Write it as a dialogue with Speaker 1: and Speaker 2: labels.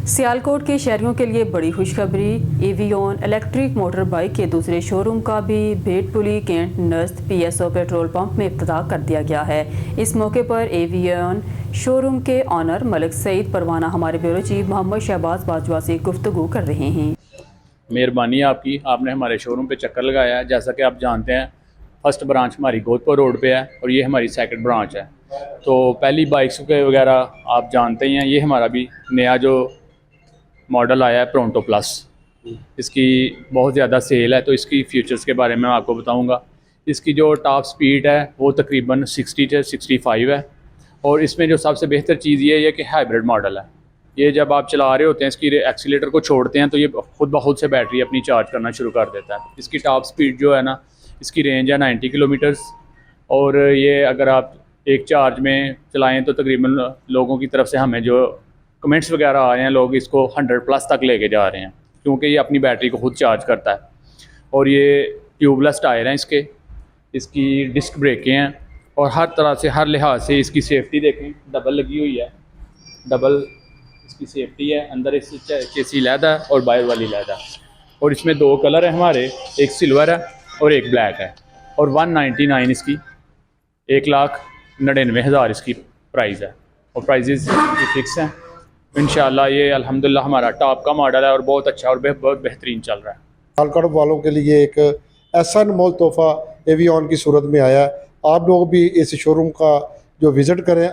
Speaker 1: सियालकोट के शहरियों के लिए बड़ी खुशखबरी। एवियन इलेक्ट्रिक मोटर बाइक के दूसरे शोरूम का भी भेटपुली कैंट नज़द PSO पेट्रोल पंप में इफ्तिताह कर दिया गया है। इस मौके पर एवियन शोरूम के ऑनर मलिक सईद परवाना हमारे ब्यूरो चीफ मोहम्मद शहबाज बाजवा से गुफ्तगू कर रहे हैं।
Speaker 2: मेहरबानी आपकी, आपने हमारे शोरूम पे चक्कर लगाया है। जैसा कि आप जानते हैं, फर्स्ट ब्रांच हमारी गोदपुर रोड पे है और ये हमारी सेकंड ब्रांच है। तो पहली बाइक्स के वगैरह आप जानते ही हैं। ये हमारा भी नया जो मॉडल आया है प्रोंटो प्लस, इसकी बहुत ज़्यादा सेल है। तो इसकी फीचर्स के बारे में मैं आपको बताऊंगा। इसकी जो टॉप स्पीड है वो तकरीबन 60 से 65 है। और इसमें जो सबसे बेहतर चीज़ ये है कि हाइब्रिड मॉडल है। ये जब आप चला रहे होते हैं, इसकी एक्सीलेटर को छोड़ते हैं तो ये खुद ब खुद से बैटरी अपनी चार्ज करना शुरू कर देता है। इसकी टॉप स्पीड जो है ना, इसकी रेंज है 90 किलोमीटर्स। और ये अगर आप एक चार्ज में चलाएं तो तकरीबन लोगों की तरफ से हमें जो कमेंट्स वगैरह आ रहे हैं, लोग इसको 100+ तक लेके जा रहे हैं, क्योंकि ये अपनी बैटरी को खुद चार्ज करता है। और ये ट्यूबलेस टायर हैं इसकी डिस्क ब्रेकें हैं और हर तरह से, हर लिहाज से इसकी सेफ्टी देखें, डबल लगी हुई है। डबल इसकी सेफ्टी है। अंदर इस चेसी लैदा है और बाहर वाली लैदा। और इसमें 2 कलर है हमारे, एक सिल्वर है और एक ब्लैक है। और 199 इसकी 1,99,000 इसकी प्राइस है। और प्राइजेस फिक्स हैं। इंशाल्लाह ये अल्हम्दुलिल्लाह हमारा टॉप का मॉडल है और बहुत अच्छा और बहुत बेहतरीन चल रहा है।
Speaker 3: सियालकोट वालों के लिए एक ऐसा अनमोल तोहफा एवियन की सूरत में आया है। आप लोग भी इस शोरूम का जो विज़िट करें।